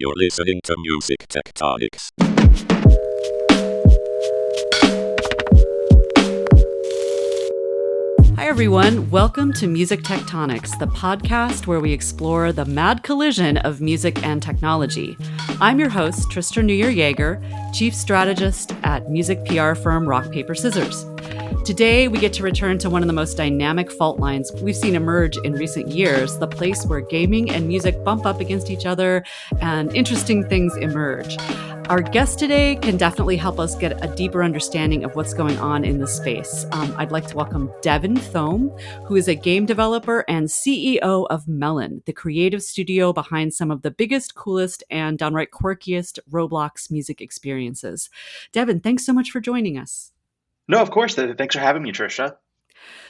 You're listening to Music Tectonics. Hi everyone, welcome to Music Tectonics, the podcast where we explore the mad collision of music and technology. I'm your host, Tristra Newyear Yeager, Chief Strategist at music PR firm Rock Paper Scissors. Today, we get to return to one of the most dynamic fault lines we've seen emerge in recent years, the place where gaming and music bump up against each other and interesting things emerge. Our guest today can definitely help us get a deeper understanding of what's going on in this space. I'd like to welcome Devon Thome, who is a game developer and CEO of Melon, the creative studio behind some of the biggest, coolest, and downright quirkiest Roblox music experiences. Devon, thanks so much for joining us. No, of course. Thanks for having me, Trisha.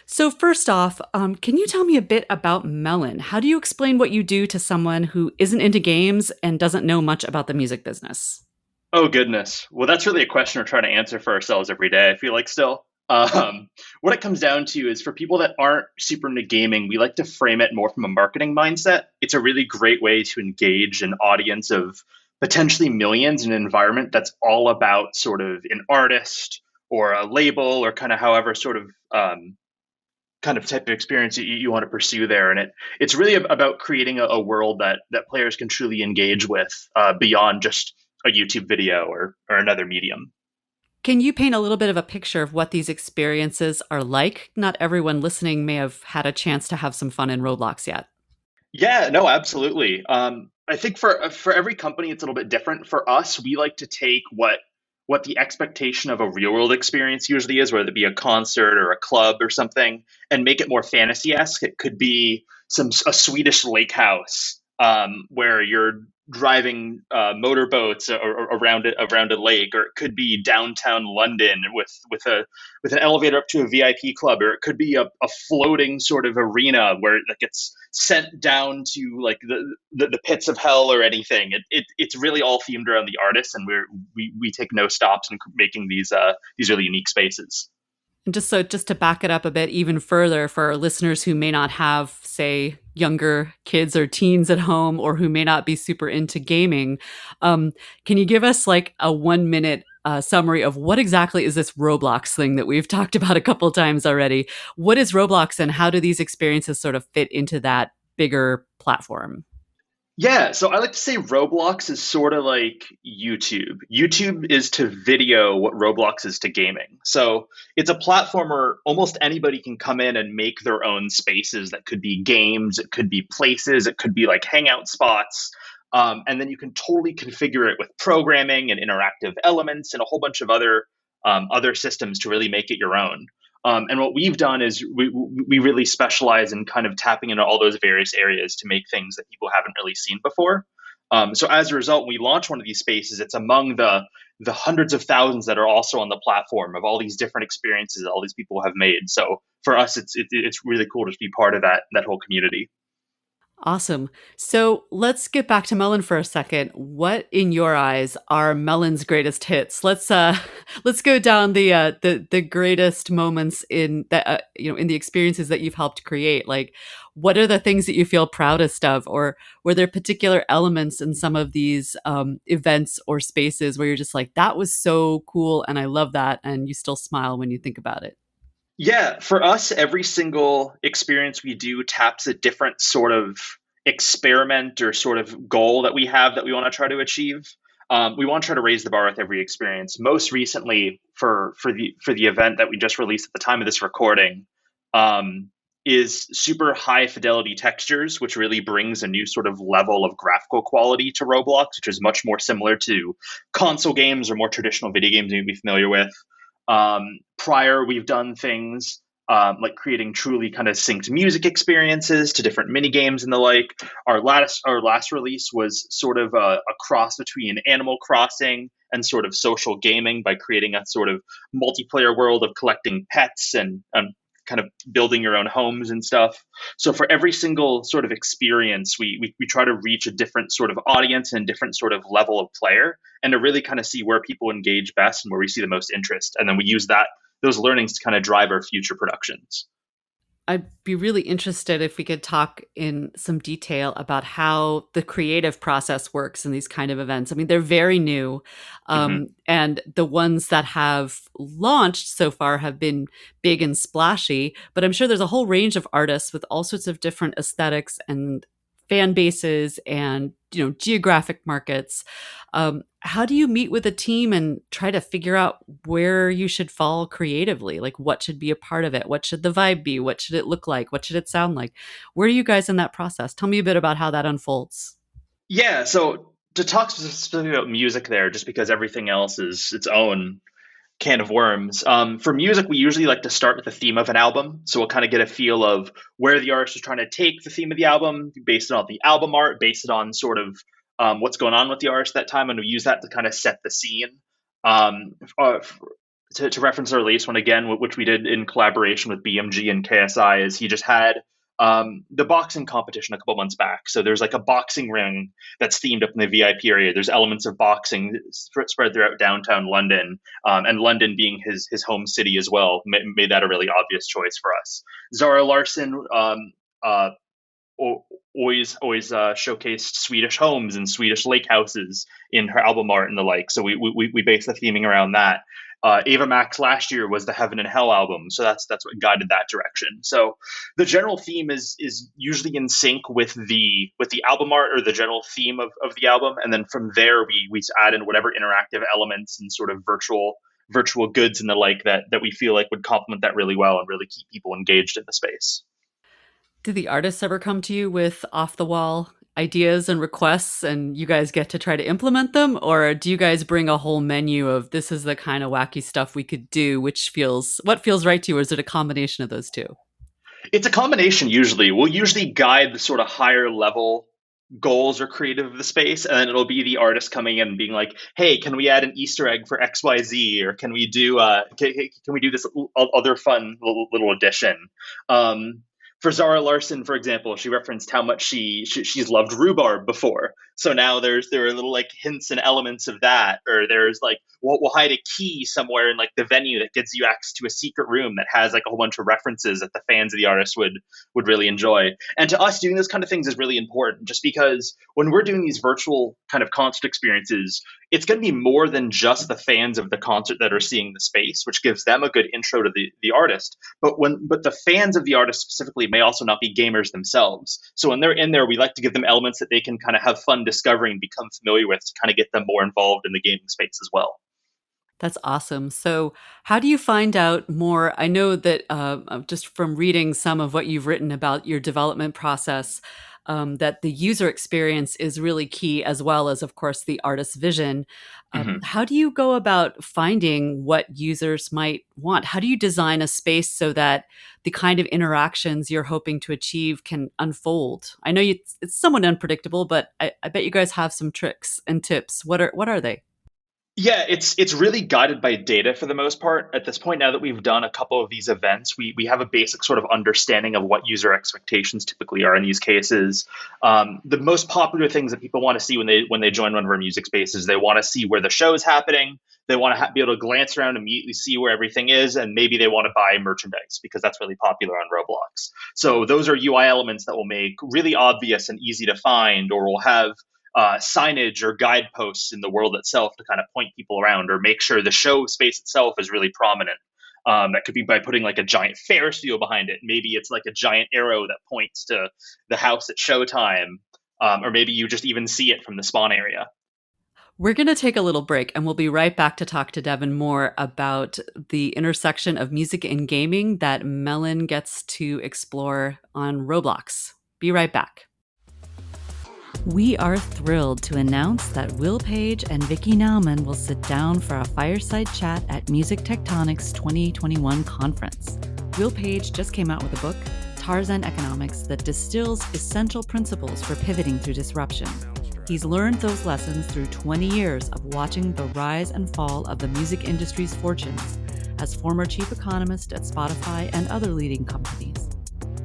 So first off, can you tell me a bit about Melon? How do you explain what you do to someone who isn't into games and doesn't know much about the music business? Oh, goodness. Well, that's really a question we're trying to answer for ourselves every day, I feel like still. What it comes down to is for people that aren't super into gaming, we like to frame it more from a marketing mindset. It's a really great way to engage an audience of potentially millions in an environment that's all about sort of an artist or a label or kind of however sort of type of experience you want to pursue there. And it's really about creating a world that players can truly engage with beyond just a YouTube video or another medium. Can you paint a little bit of a picture of what these experiences are like? Not everyone listening may have had a chance to have some fun in Roblox yet. Yeah, no, absolutely. I think for every company, it's a little bit different. For us, we like to take what the expectation of a real world experience usually is, whether it be a concert or a club or something, and make it more fantasy-esque. It could be a Swedish lake house where you're driving motorboats around a lake, or it could be downtown London with an elevator up to a VIP club, or it could be a floating sort of arena where it gets sent down to like the pits of hell or anything. It's really all themed around the artists, and we take no stops in making these really unique spaces. And just to back it up a bit even further for our listeners who may not have, say, younger kids or teens at home, or who may not be super into gaming, can you give us like a 1-minute summary of what exactly is this Roblox thing that we've talked about a couple times already? What is Roblox, and how do these experiences sort of fit into that bigger platform? Yeah, so I like to say Roblox is sort of like YouTube. YouTube is to video what Roblox is to gaming. So it's a platform where almost anybody can come in and make their own spaces that could be games, it could be places, it could be like hangout spots. And then you can totally configure it with programming and interactive elements and a whole bunch of other systems to really make it your own. And what we've done is we really specialize in kind of tapping into all those various areas to make things that people haven't really seen before. So as a result, when we launch one of these spaces, it's among the hundreds of thousands that are also on the platform of all these different experiences that all these people have made. So for us, it's really cool to be part of that whole community. Awesome. So let's get back to Melon for a second. What, in your eyes, are Melon's greatest hits? Let's go down the greatest moments in that in the experiences that you've helped create. Like, what are the things that you feel proudest of, or were there particular elements in some of these events or spaces where you're just like, that was so cool and I love that, and you still smile when you think about it? Yeah, for us, every single experience we do taps a different sort of experiment or sort of goal that we have that we want to try to achieve. We want to try to raise the bar with every experience. Most recently, for the event that we just released at the time of this recording, is super high fidelity textures, which really brings a new sort of level of graphical quality to Roblox, which is much more similar to console games or more traditional video games you'd be familiar with. Prior, we've done things like creating truly kind of synced music experiences to different mini games and the like. Our last release was sort of a cross between Animal Crossing and sort of social gaming by creating a sort of multiplayer world of collecting pets and kind of building your own homes and stuff. So for every single sort of experience, we try to reach a different sort of audience and a different sort of level of player, and to really kind of see where people engage best and where we see the most interest. And then we use those learnings to kind of drive our future productions. I'd be really interested if we could talk in some detail about how the creative process works in these kind of events. I mean, they're very new, Hmm. and the ones that have launched so far have been big and splashy. But I'm sure there's a whole range of artists with all sorts of different aesthetics and fan bases and geographic markets. How do you meet with a team and try to figure out where you should fall creatively? Like, what should be a part of it? What should the vibe be? What should it look like? What should it sound like? Where are you guys in that process? Tell me a bit about how that unfolds. Yeah, so to talk specifically about music there, just because everything else is its own can of worms. For music, we usually like to start with the theme of an album. So we'll kind of get a feel of where the artist is trying to take the theme of the album, based on the album art, based it on sort of what's going on with the artist at that time, and we use that to kind of set the scene. Um, uh, to reference our latest one again, which we did in collaboration with BMG and KSI, is he just had the boxing competition a couple months back. So there's like a boxing ring that's themed up in the VIP area. There's elements of boxing spread throughout downtown London, and London being his home city as well made that a really obvious choice for us. Zara Larsson uh, always showcased Swedish homes and Swedish lake houses in her album art and the like. So we based the theming around that. Ava Max last year was the Heaven and Hell album, so that's what guided that direction. So the general theme is usually in sync with the album art or the general theme of the album, and then from there we add in whatever interactive elements and sort of virtual goods and the like that we feel like would complement that really well and really keep people engaged in the space. Do the artists ever come to you with off the wall ideas and requests and you guys get to try to implement them? Or do you guys bring a whole menu of this is the kind of wacky stuff we could do, what feels right to you? Or is it a combination of those two? It's a combination usually. We'll usually guide the sort of higher level goals or creative of the space, and then it'll be the artist coming in and being like, hey, can we add an Easter egg for XYZ, or can we do can we do this other fun little addition. For Zara Larson, for example, she referenced how much she's loved rhubarb before. So now there are little like hints and elements of that, or there's like we'll hide a key somewhere in like the venue that gives you access to a secret room that has like a whole bunch of references that the fans of the artist would really enjoy. And to us, doing those kind of things is really important, just because when we're doing these virtual kind of concert experiences, it's going to be more than just the fans of the concert that are seeing the space, which gives them a good intro to the artist. But the fans of the artist specifically may also not be gamers themselves. So when they're in there, we like to give them elements that they can kind of have fun discovering, become familiar with, to kind of get them more involved in the gaming space as well. That's awesome. So, how do you find out more? I know that just from reading some of what you've written about your development process, that the user experience is really key, as well as, of course, the artist's vision. Mhm. How do you go about finding what users might want? How do you design a space so that the kind of interactions you're hoping to achieve can unfold? I know it's somewhat unpredictable, but I bet you guys have some tricks and tips. What are they? Yeah, it's really guided by data for the most part. At this point, now that we've done a couple of these events, we have a basic sort of understanding of what user expectations typically are in these cases. The most popular things that people want to see when they join one of our music spaces, they want to see where the show is happening. They want to be able to glance around, immediately see where everything is, and maybe they want to buy merchandise because that's really popular on Roblox. So those are UI elements that will make really obvious and easy to find, or will have signage or guideposts in the world itself to kind of point people around, or make sure the show space itself is really prominent. That could be by putting like a giant Ferris wheel behind it. Maybe it's like a giant arrow that points to the house at showtime, or maybe you just even see it from the spawn area. We're going to take a little break and we'll be right back to talk to Devon more about the intersection of music and gaming that Melon gets to explore on Roblox. Be right back. We are thrilled to announce that Will Page and Vicky Nauman will sit down for a fireside chat at Music Tectonics 2021 conference. Will Page just came out with a book, Tarzan Economics, that distills essential principles for pivoting through disruption. He's learned those lessons through 20 years of watching the rise and fall of the music industry's fortunes as former chief economist at Spotify and other leading companies.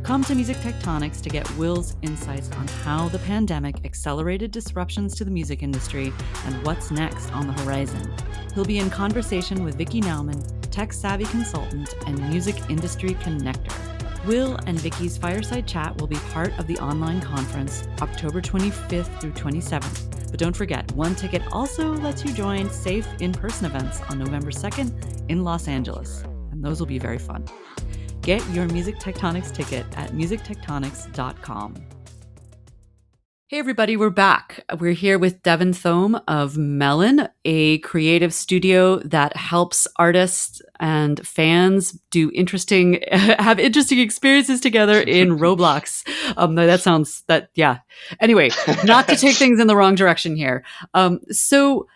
Come to Music Tectonics to get Will's insights on how the pandemic accelerated disruptions to the music industry and what's next on the horizon. He'll be in conversation with Vicky Nauman, tech-savvy consultant and music industry connector. Will and Vicky's Fireside Chat will be part of the online conference October 25th through 27th. But don't forget, one ticket also lets you join safe in-person events on November 2nd in Los Angeles. And those will be very fun. Get your Music Tectonics ticket at musictectonics.com. Hey everybody, we're back. We're here with Devon Thome of Melon, a creative studio that helps artists and fans do have interesting experiences together in Roblox. Anyway, not to take things in the wrong direction here. So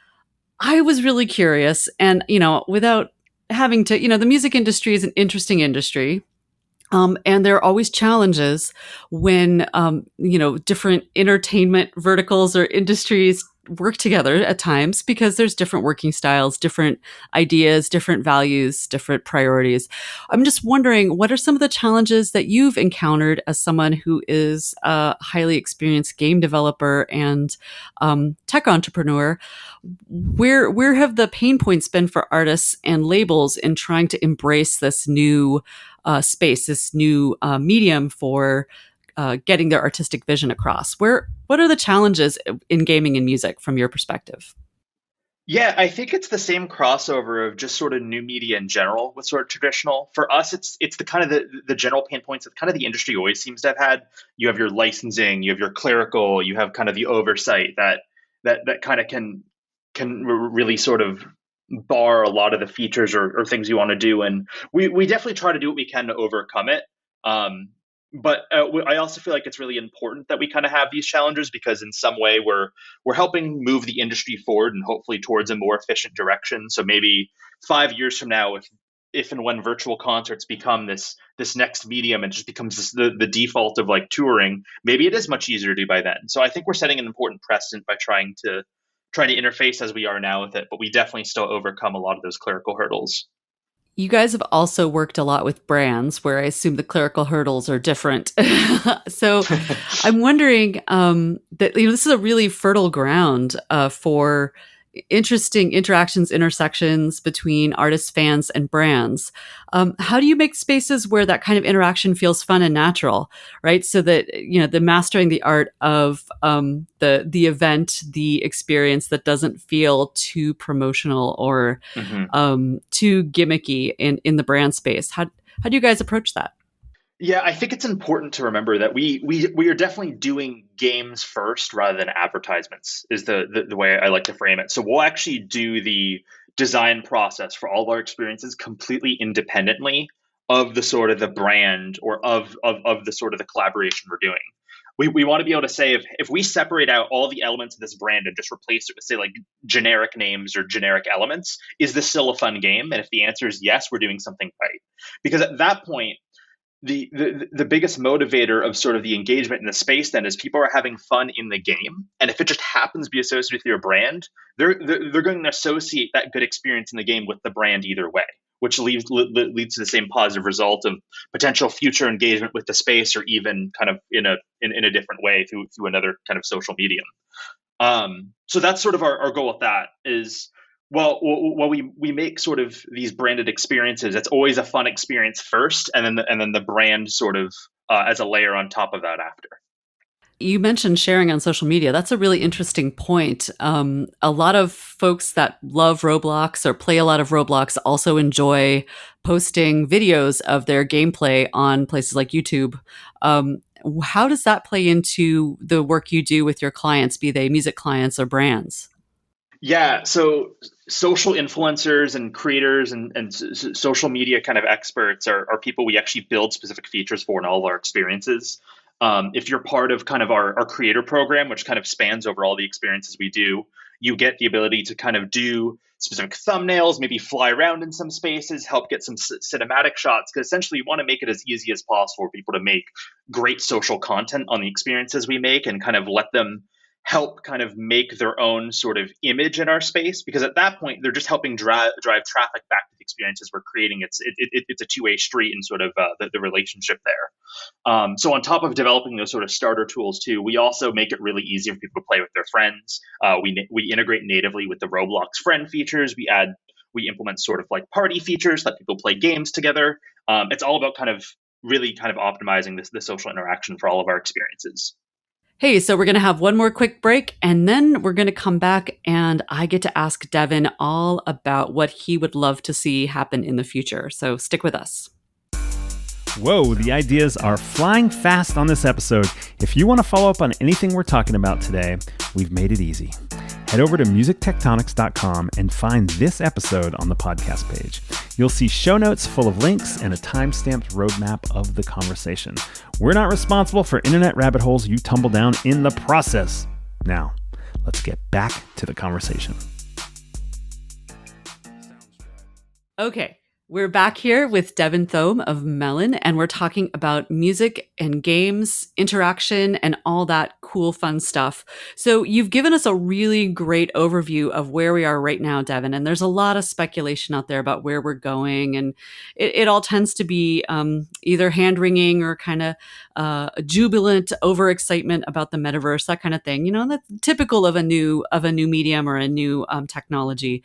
I was really curious, and without having to, the music industry is an interesting industry. And there are always challenges when, different entertainment verticals or industries work together at times because there's different working styles, different ideas, different values, different priorities. I'm just wondering, what are some of the challenges that you've encountered as someone who is a highly experienced game developer and tech entrepreneur? Where have the pain points been for artists and labels in trying to embrace this new space, this new medium for getting their artistic vision across? What are the challenges in gaming and music from your perspective? Yeah, I think it's the same crossover of just sort of new media in general with sort of traditional. For us, it's the kind of the general pain points that kind of the industry always seems to have had. You have your licensing, you have your clerical, you have kind of the oversight that kind of can really sort of bar a lot of the features or things you want to do. And we definitely try to do what we can to overcome it. But I also feel like it's really important that we kind of have these challenges because in some way we're helping move the industry forward and hopefully towards a more efficient direction. So maybe 5 years from now, if and when virtual concerts become this next medium and just becomes the default of like touring, maybe it is much easier to do by then. So I think we're setting an important precedent by trying to interface as we are now with it, but we definitely still overcome a lot of those clerical hurdles. You guys have also worked a lot with brands where I assume the clerical hurdles are different. So I'm wondering that this is a really fertile ground for interesting interactions, intersections between artists, fans, and brands. How do you make spaces where that kind of interaction feels fun and natural, right? So that, the mastering the art of the event, the experience that doesn't feel too promotional or too gimmicky in the brand space. How do you guys approach that? Yeah, I think it's important to remember that we are definitely doing games first rather than advertisements is the way I like to frame it. So we'll actually do the design process for all of our experiences completely independently of the sort of the brand or of the sort of the collaboration we're doing. We want to be able to say if we separate out all the elements of this brand and just replace it with, say, like generic names or generic elements, is this still a fun game? And if the answer is yes, we're doing something right. Because at that point, the biggest motivator of sort of the engagement in the space then is people are having fun in the game, and if it just happens to be associated with your brand, they're going to associate that good experience in the game with the brand either way, which leads to the same positive result of potential future engagement with the space, or even kind of in a different way through another kind of social medium. So that's sort of our goal with that is. Well, we make sort of these branded experiences. It's always a fun experience first, and then the brand sort of as a layer on top of that after. You mentioned sharing on social media. That's a really interesting point. A lot of folks that love Roblox or play a lot of Roblox also enjoy posting videos of their gameplay on places like YouTube. How does that play into the work you do with your clients, be they music clients or brands? Yeah, so social influencers and creators and social media kind of experts are people we actually build specific features for in all of our experiences. If you're part of kind of our creator program, which kind of spans over all the experiences we do, you get the ability to kind of do specific thumbnails, maybe fly around in some spaces, help get some cinematic shots, because essentially you want to make it as easy as possible for people to make great social content on the experiences we make and kind of let them help kind of make their own sort of image in our space, because at that point they're just helping drive traffic back to the experiences we're creating. It's a two-way street in sort of the relationship there. So on top of developing those sort of starter tools too, we also make it really easy for people to play with their friends. We integrate natively with the Roblox friend features. We implement sort of like party features, let people play games together. It's all about kind of really kind of optimizing the social interaction for all of our experiences. Hey, so we're going to have one more quick break, and then we're going to come back, and I get to ask Devon all about what he would love to see happen in the future. So stick with us. Whoa, the ideas are flying fast on this episode. If you want to follow up on anything we're talking about today, we've made it easy. Head over to musictectonics.com and find this episode on the podcast page. You'll see show notes full of links and a time-stamped roadmap of the conversation. We're not responsible for internet rabbit holes you tumble down in the process. Now, let's get back to the conversation. Okay. We're back here with Devon Thome of Melon, and we're talking about music and games, interaction, and all that cool, fun stuff. So you've given us a really great overview of where we are right now, Devon, and there's a lot of speculation out there about where we're going, and it all tends to be either hand-wringing or kind of jubilant overexcitement about the metaverse, that kind of thing. You know, that's typical of a new medium or a new technology.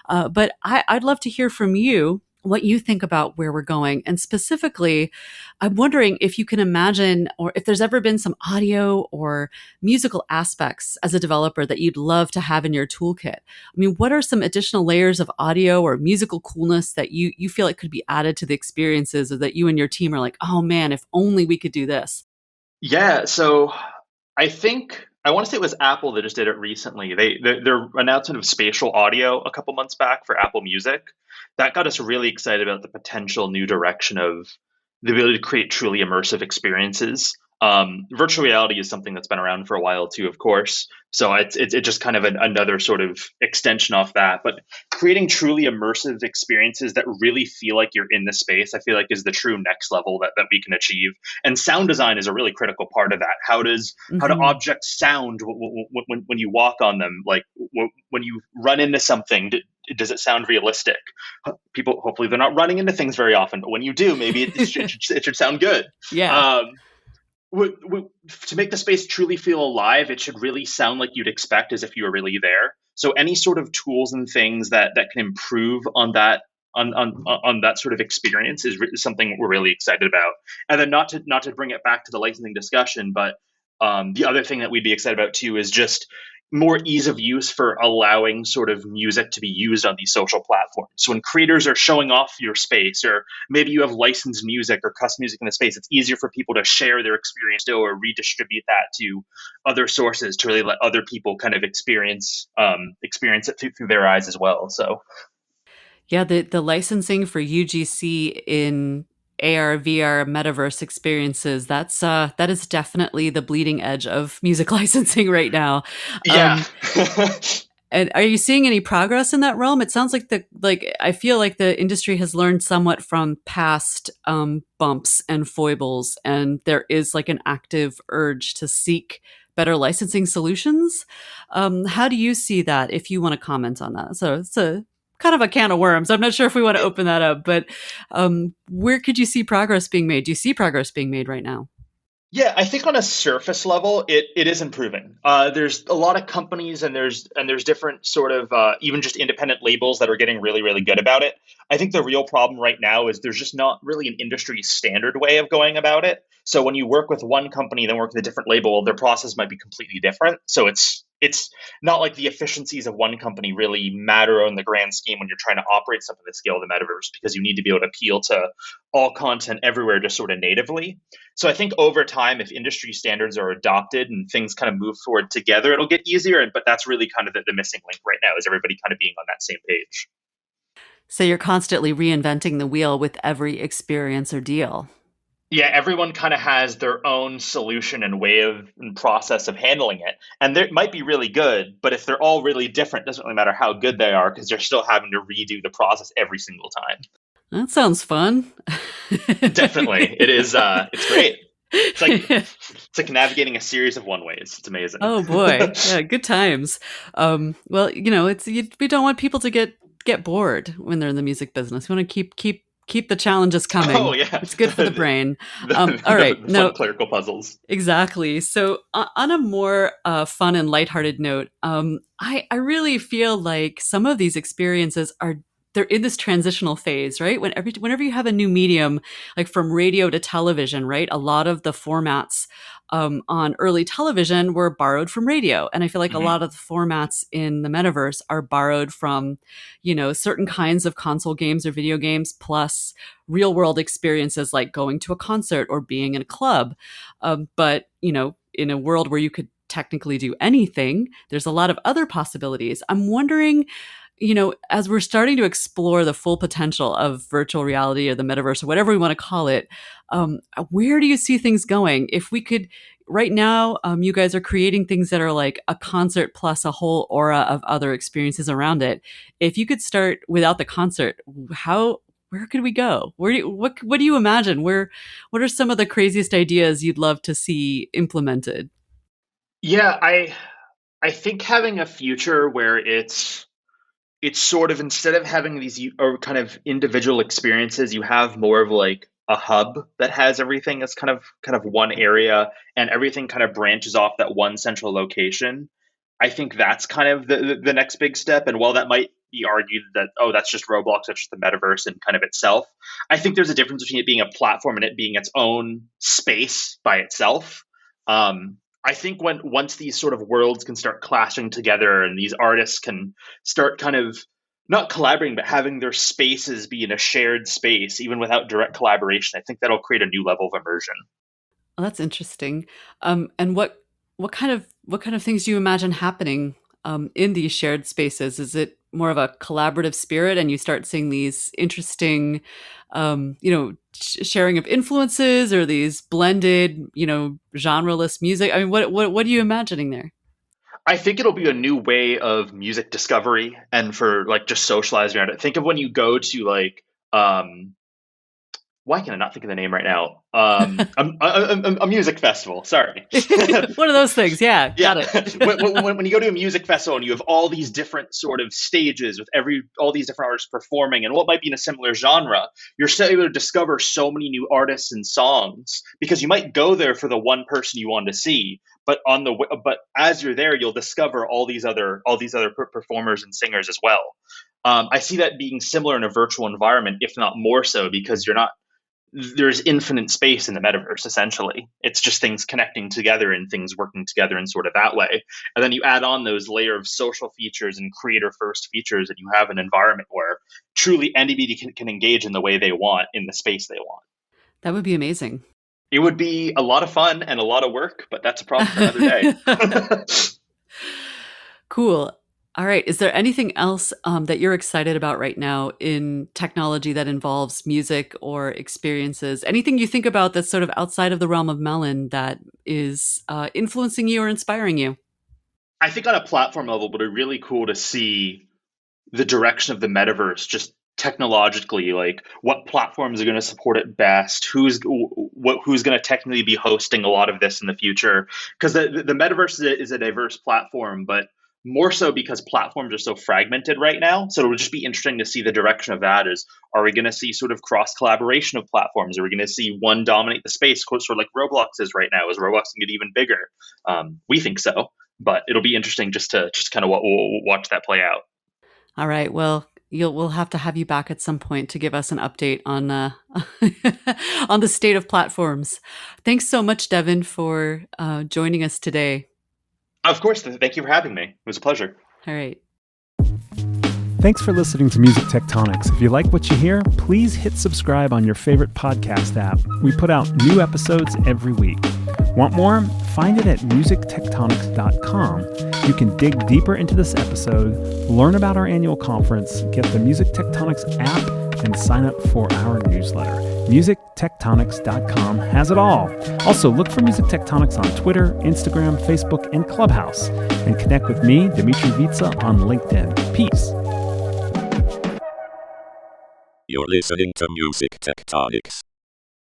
But I'd love to hear from you what you think about where we're going. And specifically, I'm wondering if you can imagine, or if there's ever been some audio or musical aspects as a developer that you'd love to have in your toolkit. I mean, what are some additional layers of audio or musical coolness that you feel like could be added to the experiences, or that you and your team are like, oh man, if only we could do this? Yeah, so I want to say it was Apple that just did it recently. Their announcement of spatial audio a couple months back for Apple Music, that got us really excited about the potential new direction of the ability to create truly immersive experiences. Virtual reality is something that's been around for a while too, of course. So it's just kind of another sort of extension off that. But creating truly immersive experiences that really feel like you're in the space, I feel like is the true next level that we can achieve. And sound design is a really critical part of that. How do objects sound when you walk on them? Like when you run into something, does it sound realistic? People, hopefully they're not running into things very often, but when you do, maybe it should sound good. Yeah. To make the space truly feel alive, it should really sound like you'd expect as if you were really there. So any sort of tools and things that can improve on that on that sort of experience is something we're really excited about. And then not to bring it back to the licensing discussion, but the other thing that we'd be excited about too is just more ease of use for allowing sort of music to be used on these social platforms. So when creators are showing off your space, or maybe you have licensed music or custom music in the space, it's easier for people to share their experience or redistribute that to other sources to really let other people kind of experience it through their eyes as well. So yeah, the licensing for UGC in AR, VR, metaverse experiences, that is definitely the bleeding edge of music licensing right now. Yeah. And are you seeing any progress in that realm? It sounds like I feel like the industry has learned somewhat from past bumps and foibles, and there is like an active urge to seek better licensing solutions. How do you see that, if you want to comment on that? So it's a kind of a can of worms. I'm not sure if we want to open that up, but where could you see progress being made? Do you see progress being made right now? Yeah, I think on a surface level, it is improving. There's a lot of companies and there's different sort of even just independent labels that are getting really, really good about it. I think the real problem right now is there's just not really an industry standard way of going about it. So when you work with one company, then work with a different label, their process might be completely different. So it's not like the efficiencies of one company really matter in the grand scheme when you're trying to operate something the scale of the metaverse, because you need to be able to appeal to all content everywhere just sort of natively. So I think over time, if industry standards are adopted and things kind of move forward together, it'll get easier. But that's really kind of the missing link right now, is everybody kind of being on that same page. So you're constantly reinventing the wheel with every experience or deal. Yeah, everyone kind of has their own solution and way of and process of handling it. And they might be really good, but if they're all really different, it doesn't really matter how good they are, because they're still having to redo the process every single time. That sounds fun. Definitely. It is. It's great. It's like navigating a series of one-ways. It's amazing. Oh boy. Yeah, good times. Well, we don't want people to get bored when they're in the music business. We want to keep the challenges coming. Oh yeah, it's good for the brain. All right, fun clerical puzzles. Exactly. So on a more fun and lighthearted note, I really feel like some of these experiences are they're in this transitional phase, right? Whenever you have a new medium, like from radio to television, right? A lot of the formats on early television were borrowed from radio. And I feel like a lot of the formats in the metaverse are borrowed from, certain kinds of console games or video games, plus real world experiences like going to a concert or being in a club. But, in a world where you could technically do anything, there's a lot of other possibilities. I'm wondering, as we're starting to explore the full potential of virtual reality or the metaverse or whatever we want to call it, where do you see things going? If we could, right now, you guys are creating things that are like a concert plus a whole aura of other experiences around it. If you could start without the concert, where could we go? What do you imagine? What are some of the craziest ideas you'd love to see implemented? Yeah, I think having a future where it's sort of, instead of having these or kind of individual experiences, you have more of like a hub that has everything as kind of one area, and everything kind of branches off that one central location. I think that's kind of the next big step. And while that might be argued that, oh, that's just Roblox, that's just the metaverse in kind of itself, I think there's a difference between it being a platform and it being its own space by itself. I think once these sort of worlds can start clashing together and these artists can start kind of not collaborating, but having their spaces be in a shared space, even without direct collaboration, I think that'll create a new level of immersion. Well, that's interesting. And what kind of things do you imagine happening in these shared spaces? Is it more of a collaborative spirit, and you start seeing these interesting, sharing of influences, or these blended, genreless music? I mean, what are you imagining there? I think it'll be a new way of music discovery and for like just socializing around it. Think of when you go to like, why can I not think of the name right now? A music festival. Sorry. One of those things. Yeah. Got it. when you go to a music festival and you have all these different sort of stages with all these different artists performing, and what might be in a similar genre, you're still able to discover so many new artists and songs, because you might go there for the one person you want to see, but as you're there, you'll discover all these other performers and singers as well. I see that being similar in a virtual environment, if not more so, because there's infinite space in the metaverse. Essentially, it's just things connecting together and things working together in sort of that way. And then you add on those layer of social features and creator first features, and you have an environment where truly anybody can engage in the way they want, in the space they want. That would be amazing. It would be a lot of fun and a lot of work, but that's a problem for another day. Cool. All right. Is there anything else that you're excited about right now in technology that involves music or experiences? Anything you think about that's sort of outside of the realm of Melon that is influencing you or inspiring you? I think on a platform level, it would be really cool to see the direction of the metaverse just technologically, like what platforms are going to support it best, who's going to technically be hosting a lot of this in the future. Because the metaverse is a diverse platform, but more so because platforms are so fragmented right now. So it would just be interesting to see the direction of that. Are we going to see sort of cross collaboration of platforms? Are we going to see one dominate the space, sort of like Roblox is right now? Is Roblox going to get even bigger? We think so, but it'll be interesting just to kind of watch that play out. All right. Well, we'll have to have you back at some point to give us an update on on the state of platforms. Thanks so much, Devon, for joining us today. Of course. Thank you for having me. It was a pleasure. All right. Thanks for listening to Music Tectonics. If you like what you hear, please hit subscribe on your favorite podcast app. We put out new episodes every week. Want more? Find it at musictectonics.com. You can dig deeper into this episode, learn about our annual conference, get the Music Tectonics app, and sign up for our newsletter. MusicTectonics.com has it all. Also, look for Music Tectonics on Twitter, Instagram, Facebook, and Clubhouse. And connect with me, Dimitri Vitsa, on LinkedIn. Peace. You're listening to Music Tectonics.